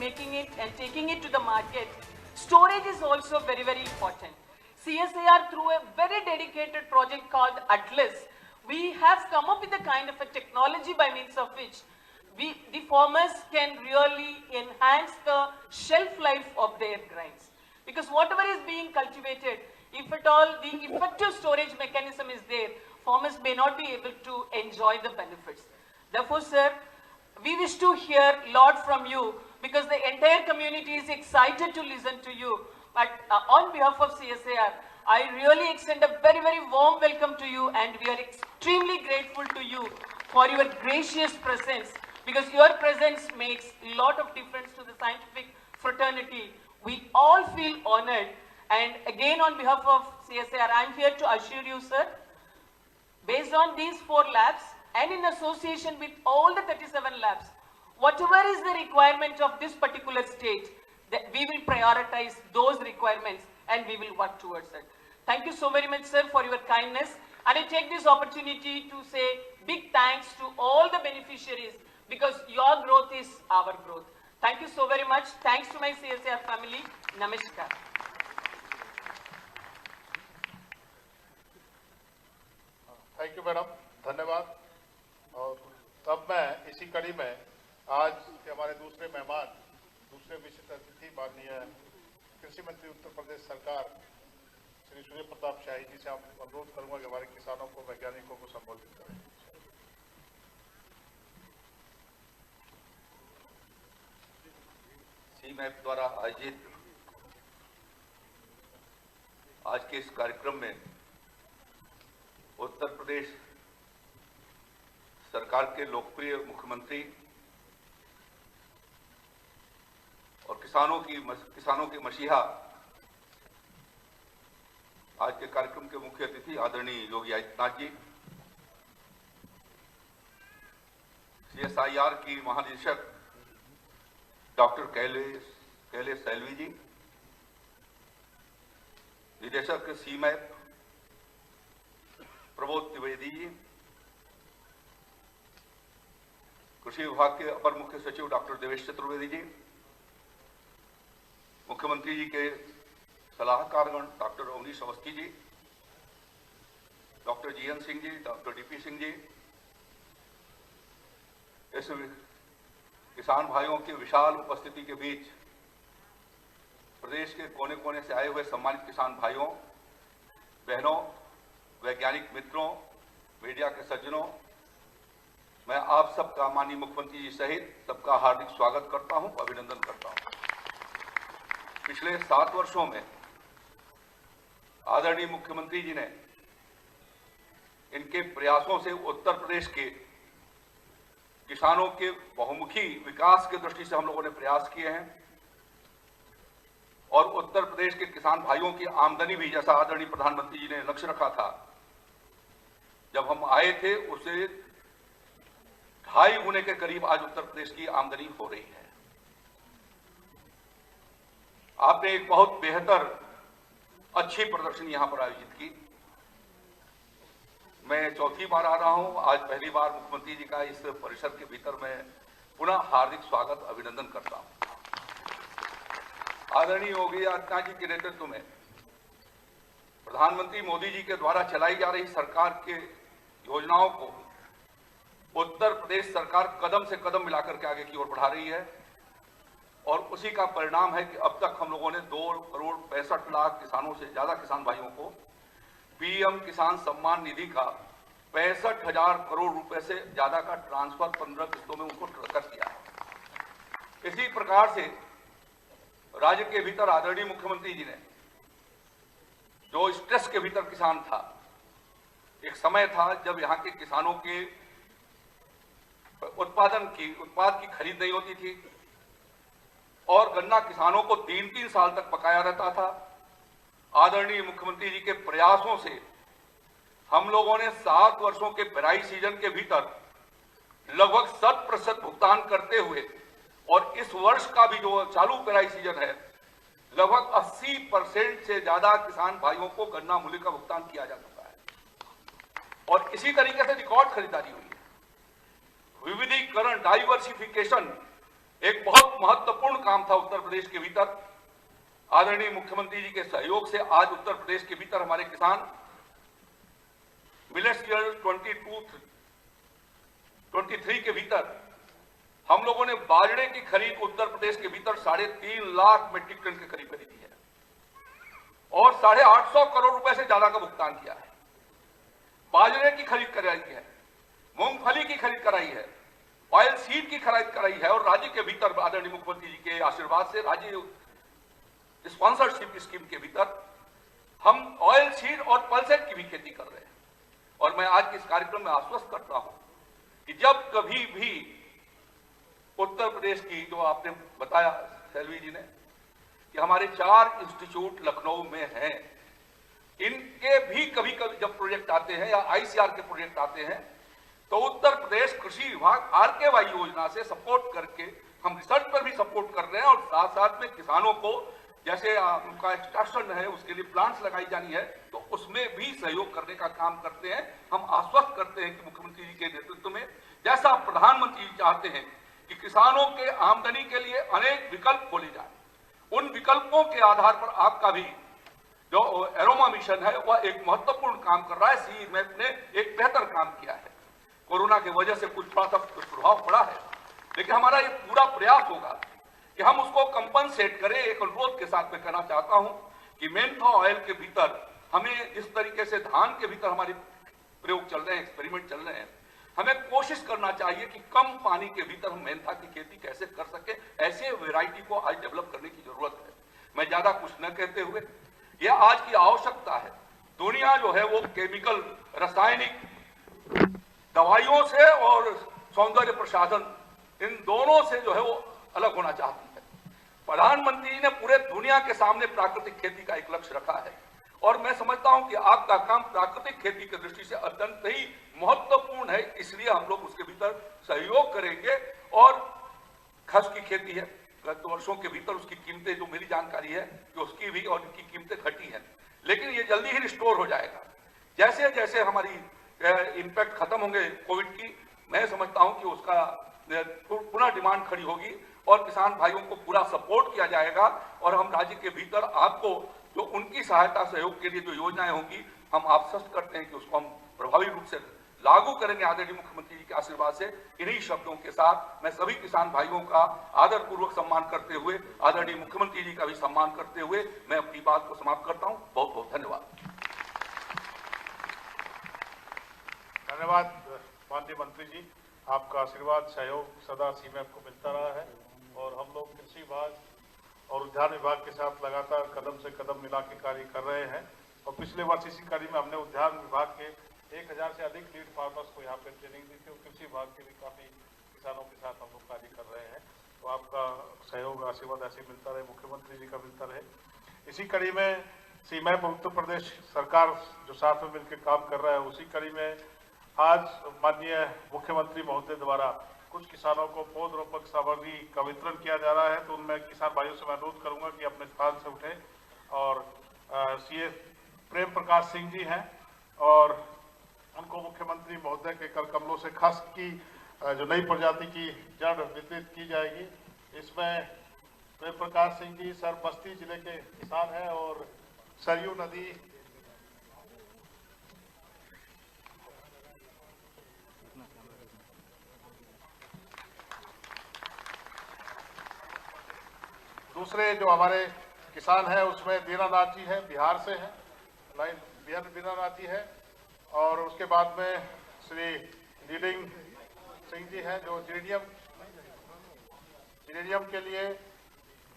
making it and taking it to the market, storage is also very, very important. CSIR, through a very dedicated project called Atlas, we have come up with a kind of a technology by means of which the farmers can really enhance the shelf life of their grains. Because whatever is being cultivated, if at all the effective storage mechanism is there, farmers may not be able to enjoy the benefits. Therefore, sir, we wish to hear a lot from you because the entire community is excited to listen to you. But on behalf of CSIR, I really extend a very, very warm welcome to you, and we are extremely grateful to you for your gracious presence, because your presence makes a lot of difference to the scientific fraternity. We all feel honored, and again on behalf of CSIR, I am here to assure you, sir, based on these 4 labs and in association with all the 37 labs, whatever is the requirement of this particular state, we will prioritize those requirements and we will work towards it. Thank you so very much, sir, for your kindness. And I take this opportunity to say big thanks to all the beneficiaries, because your growth is our growth. Thank you so very much. Thanks to my CSIR family. Namaskar. Thank you madam, धन्यवाद। और तब मैं इसी कड़ी में आज के हमारे दूसरे मेहमान, दूसरे विशिष्ट अतिथि माननीय कृषि मंत्री उत्तर प्रदेश सरकार श्री सूर्य प्रताप शाही जी से आप अनुरोध करूंगा कि हमारे किसानों को, वैज्ञानिकों को संबोधित करें। सीमैप द्वारा आयोजित आज के इस कार्यक्रम में उत्तर प्रदेश सरकार के लोकप्रिय मुख्यमंत्री और किसानों की मसीहा, आज के कार्यक्रम के मुख्य अतिथि आदरणीय योगी आदित्यनाथ जी, CSIR की महानिदेशक डॉक्टर कैलेश सैलवी जी, निदेशक सीमैप प्रबोध त्रिवेदी जी, कृषि विभाग के अपर मुख्य सचिव डॉक्टर देवेश चतुर्वेदी जी, मुख्यमंत्री जी के सलाहकारगण doctor Awanish Awasthi ji, doctor GN Singh ji, doctor DP Singh ji, इस किसान भाइयों की विशाल उपस्थिति के बीच प्रदेश के कोने कोने से आए हुए सम्मानित किसान भाइयों, बहनों, वैज्ञानिक मित्रों, मीडिया के सज्जनों, मैं आप सबका माननीय मुख्यमंत्री जी सहित सबका हार्दिक स्वागत करता हूं, अभिनंदन करता हूं। पिछले 7 वर्षों में आदरणीय मुख्यमंत्री जी ने इनके प्रयासों से उत्तर प्रदेश के किसानों के बहुमुखी विकास की दृष्टि से हम लोगों ने प्रयास किए हैं, और उत्तर प्रदेश के किसान भाइयों की आमदनी भी, जैसा आदरणीय प्रधानमंत्री जी ने लक्ष्य रखा था जब हम आए थे, उससे 2.5 गुने के करीब आज उत्तर प्रदेश की आमदनी हो रही है। आपने एक बहुत बेहतर अच्छी प्रदर्शनी यहां पर आयोजित की। मैं चौथी बार आ रहा हूं, आज पहली बार मुख्यमंत्री जी का इस परिसर के भीतर मैं पुनः हार्दिक स्वागत, अभिनंदन करता हूं। आदरणीय योगी आदित्यनाथ जी के नेतृत्व में प्रधानमंत्री मोदी जी के द्वारा चलाई जा रही सरकार के योजनाओं को उत्तर प्रदेश सरकार कदम से कदम मिलाकर के आगे की ओर बढ़ा रही है, और उसी का परिणाम है कि अब तक हम लोगों ने 2,65,00,000 किसानों से ज्यादा किसान भाइयों को PM किसान सम्मान निधि का 65,000 करोड़ रुपए से ज्यादा का ट्रांसफर 15 किस्तों में उनको कर दिया है। इसी प्रकार से राज्य के भीतर आदरणीय मुख्यमंत्री जी ने जो स्ट्रेस के भीतर किसान था, एक समय था जब यहाँ के किसानों के उत्पाद की खरीद नहीं होती थी, और गन्ना किसानों को 3-3 साल तक पकाया रहता था। आदरणीय मुख्यमंत्री जी के प्रयासों से हम लोगों ने 7 वर्षों के पेराई सीजन के भीतर लगभग 100% भुगतान करते हुए, और इस वर्ष का भी जो चालू पेराई सीजन है, लगभग 80% से ज्यादा किसान भाइयों को गन्ना मूल्य का भुगतान किया जा चुका है, और इसी तरीके से रिकॉर्ड खरीदारी हुई है। विविधीकरण, डाइवर्सिफिकेशन एक बहुत महत्वपूर्ण काम था उत्तर प्रदेश के भीतर। आदरणीय मुख्यमंत्री जी के सहयोग से आज उत्तर प्रदेश के भीतर हमारे किसान मिलेट्स ईयर 22-23 के भीतर हम लोगों ने बाजरे की खरीद उत्तर प्रदेश के भीतर 3.5 लाख मीट्रिक टन के करीब खरीदी है और 850 करोड़ रुपए से ज्यादा का भुगतान किया है। बाजरे की खरीद कराई है, मूंगफली की खरीद कराई है, ऑयल सीड की खरीद कराई है और राज्य के भीतर आदरणीय मुख्यमंत्री जी के आशीर्वाद से राज्य स्पॉन्सरशिप स्कीम के भीतर हम ऑयल सीड और पल्सेट की भी खेती कर रहे हैं। और मैं आज के इस कार्यक्रम में आश्वस्त करता हूं कि जब कभी भी उत्तर प्रदेश की, जो आपने बताया सेल्वी जी ने, कि हमारे 4 इंस्टीट्यूट लखनऊ में हैं, इनके भी कभी कभी जब प्रोजेक्ट आते हैं या आईसीआर के प्रोजेक्ट आते हैं तो उत्तर प्रदेश कृषि विभाग आरकेवाई योजना से सपोर्ट करके हम रिसर्च पर भी सपोर्ट कर रहे हैं और साथ साथ में किसानों को जैसे उनका एक्सट्रैक्शन है उसके लिए प्लांट्स लगाई जानी है तो उसमें भी सहयोग करने का काम करते हैं। हम आश्वस्त करते हैं कि मुख्यमंत्री जी के नेतृत्व में जैसा प्रधानमंत्री जी चाहते हैं कि किसानों के आमदनी के लिए अनेक विकल्प खोले जाए, उन विकल्पों के आधार पर आपका भी जो एरोमा मिशन है वह एक महत्वपूर्ण काम कर रहा है। सीईएमएफ ने एक बेहतर काम किया है। कोरोना की वजह से कुछ थोड़ा सा प्रभाव पड़ा है, लेकिन हमारा ये पूरा प्रयास होगा कि हम उसको कंपनसेट करें। एक अनुरोध के साथ मैं कहना चाहता हूं कि मेन्था ऑयल के भीतर हमें जिस तरीके से धान के भीतर हमारे प्रयोग चल रहे हैं, एक्सपेरिमेंट चल रहे हैं, हमें कोशिश करना चाहिए कि कम पानी के भीतर हम मेन्था की खेती कैसे कर सके। ऐसे वैरायटी को आज डेवलप करने की जरूरत है। मैं ज्यादा कुछ न कहते हुए, यह आज की आवश्यकता है। दुनिया जो है वो केमिकल, रासायनिक दवाइयों से और सौंदर्य प्रसाधन, इन दोनों से जो है वो अलग होना चाहती है। प्रधानमंत्री जी ने पूरे दुनिया के सामने प्राकृतिक खेती का एक लक्ष्य रखा है और मैं समझता हूं कि आपका काम प्राकृतिक खेती की दृष्टि से अत्यंत ही महत्वपूर्ण है, इसलिए हम लोग उसके भीतर सहयोग करेंगे। और खस की खेती है, गत वर्षों के भीतर उसकी कीमतें, जो मेरी जानकारी है कि उसकी भी और इनकी कीमतें घटी हैं, लेकिन ये जल्दी ही रिस्टोर हो जाएगा। जैसे जैसे हमारी इम्पैक्ट खत्म होंगे कोविड की, मैं समझता हूं कि उसका पुनः डिमांड खड़ी होगी और किसान भाइयों को पूरा सपोर्ट किया जाएगा। और हम राज्य के भीतर आपको जो उनकी सहायता सहयोग के लिए जो योजनाएं होंगी, हम आश्वस्त करते हैं कि उसको हम प्रभावी रूप से लागू करेंगे आदरणीय मुख्यमंत्री जी के आशीर्वाद से। इन्हीं शब्दों के साथ मैं सभी किसान भाइयों का आदरपूर्वक सम्मान करते हुए, आदरणीय मुख्यमंत्री जी का भी सम्मान करते हुए मैं अपनी बात को समाप्त करता हूं। बहुत बहुत धन्यवाद। धन्यवाद माननीय मंत्री जी, आपका आशीर्वाद सहयोग सदा सीएमएफ को मिलता रहा है और हम लोग कृषि विभाग और उद्यान विभाग के साथ लगातार कदम से कदम मिला के कार्य कर रहे हैं। और पिछले वर्ष इसी कड़ी में हमने उद्यान विभाग के 1000 से अधिक लीड फार्मर्स को यहाँ पे ट्रेनिंग दी थी और कृषि विभाग के भी काफी किसानों के साथ हम लोग कार्य कर रहे हैं। तो आपका सहयोग आशीर्वाद ऐसे मिलता रहे, मुख्यमंत्री जी का मिलता रहे। इसी कड़ी में सीएमएफ उत्तर प्रदेश सरकार जो साथ में मिलकर काम कर रहा है, उसी कड़ी में आज माननीय मुख्यमंत्री महोदय द्वारा कुछ किसानों को पौधरोपक सामग्री का वितरण किया जा रहा है। तो उनमें किसान भाइयों से मैं अनुरोध करूंगा कि अपने स्थान से उठें। और सीए प्रेम प्रकाश सिंह जी हैं और उनको मुख्यमंत्री महोदय के कर कमलों से खस की जो नई प्रजाति की जड़ वितरित की जाएगी। इसमें प्रेम प्रकाश सिंह जी सर बस्ती जिले के किसान हैं और सरयू नदी दूसरे जो हमारे किसान हैं उसमें दीनानाथ जी हैं, बिहार से हैं, लाइन दीनानाथ जी है। और उसके बाद में श्री लीडिंग सिंह जी हैं जो जिरेनियम के लिए,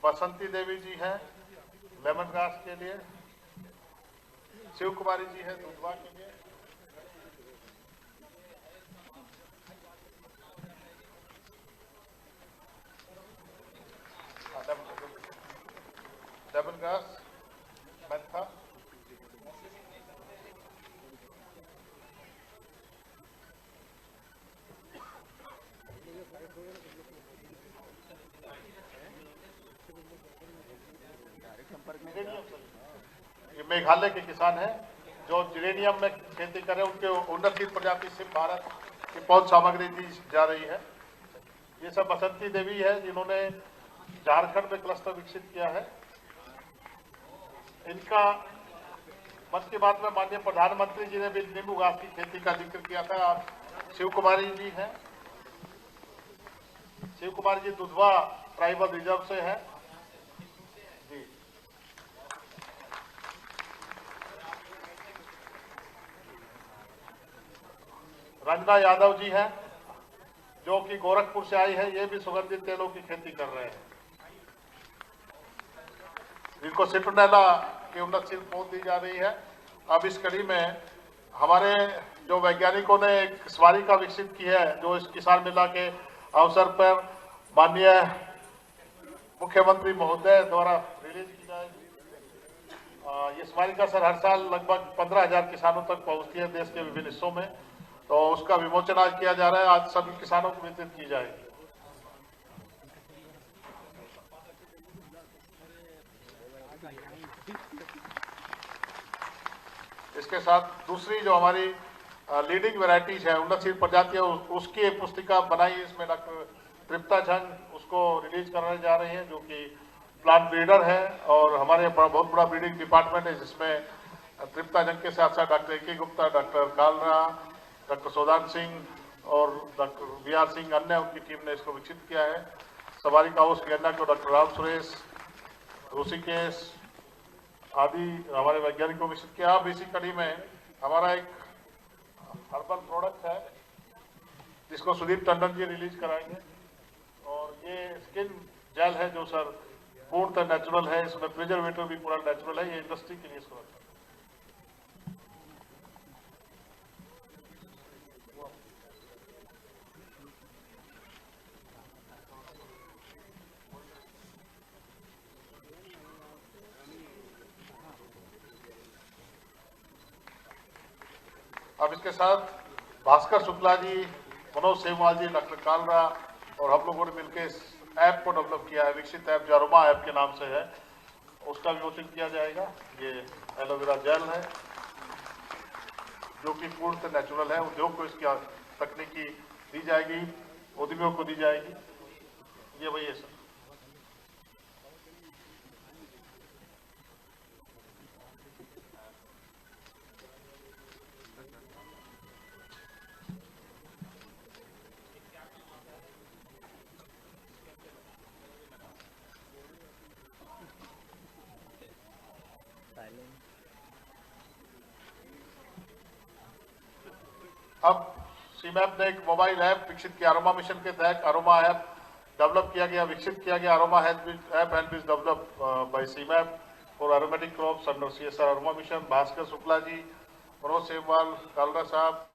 बसंती देवी जी हैं लेमन ग्रास के लिए, शिव कुमारी जी हैं दूधवा के लिए, लेमन ग्रास मेंथा, ये मेघालय के किसान हैं जो जिरेनियम में खेती करें, उनके उन्नत प्रजाति से भारत की पौध सामग्री दी जा रही है। ये सब बसंती देवी है जिन्होंने झारखंड में क्लस्टर विकसित किया है। इनका मन की बात में माननीय प्रधानमंत्री जी ने भी नींबू घास की खेती का जिक्र किया था। और शिव कुमारी जी हैं, शिव कुमार जी दुधवा ट्राइबल रिजर्व से हैं जी। रंजना यादव जी हैं जो कि गोरखपुर से आई है, ये भी सुगंधित तेलों की खेती कर रहे हैं, जिनको सिट्रोनेला की उन्नतशील पौध दी जा रही है। अब इस कड़ी में हमारे जो वैज्ञानिकों ने एक स्मारिका विकसित की है, जो इस किसान मेला के अवसर पर माननीय मुख्यमंत्री महोदय द्वारा रिलीज की जाएगी। ये स्मारिका सर हर साल लगभग 15,000 किसानों तक पहुंचती है देश के विभिन्न हिस्सों में, तो उसका विमोचन आज किया जा रहा है। आज सभी किसानों को वितरित की जाएगी। इसके साथ दूसरी जो हमारी लीडिंग वैरायटीज है, उन्नतशील प्रजातियां, उसकी एक पुस्तिका बनाई, इसमें डॉक्टर तृप्ता झंग उसको रिलीज करने जा रही हैं, जो कि प्लांट ब्रीडर है और हमारे बहुत बड़ा ब्रीडिंग डिपार्टमेंट है, जिसमें तृप्ता झंग के साथ साथ डॉक्टर ए के गुप्ता, डॉक्टर कालरा, डॉक्टर सोदान सिंह और डॉक्टर VR सिंह, अन्य उनकी टीम ने इसको विकसित किया है। सवारी का हाउस वियन्ना को डॉक्टर राम सुरेश, ऋषिकेश आदि हमारे वैज्ञानिकों को विकसित किया। अब इसी कड़ी में हमारा एक हर्बल प्रोडक्ट है जिसको सुदीप टंडन जी रिलीज कराएंगे, और ये स्किन जेल है जो सर पूर्णतः नेचुरल है, इसमें प्रिजर्वेटिव भी पूरा नेचुरल है, ये इंडस्ट्री के लिए इसको रखा है। अब इसके साथ भास्कर शुक्ला जी, मनोज सेमवाल जी, डॉक्टर कालरा और हम लोगों ने मिलकर इस ऐप को डेवलप किया है, विकसित ऐप जो अरोमा ऐप के नाम से है, उसका विमोचन किया जाएगा। ये एलोवेरा जेल है जो कि पूर्णतः नेचुरल है। उद्योग को इसकी तकनीकी दी जाएगी, उद्यमियों को दी जाएगी। ये वही है सर। अब सीमैप ने एक मोबाइल ऐप विकसित किया, अरोमा मिशन के तहत अरोमा ऐप डेवलप किया गया, विकसित किया गया। Aroma app and is develop by CIMAP for aromatic crops under CSR aroma mission. Bhaskar Shukla ji, Manoj Semwal, Kalra साहब,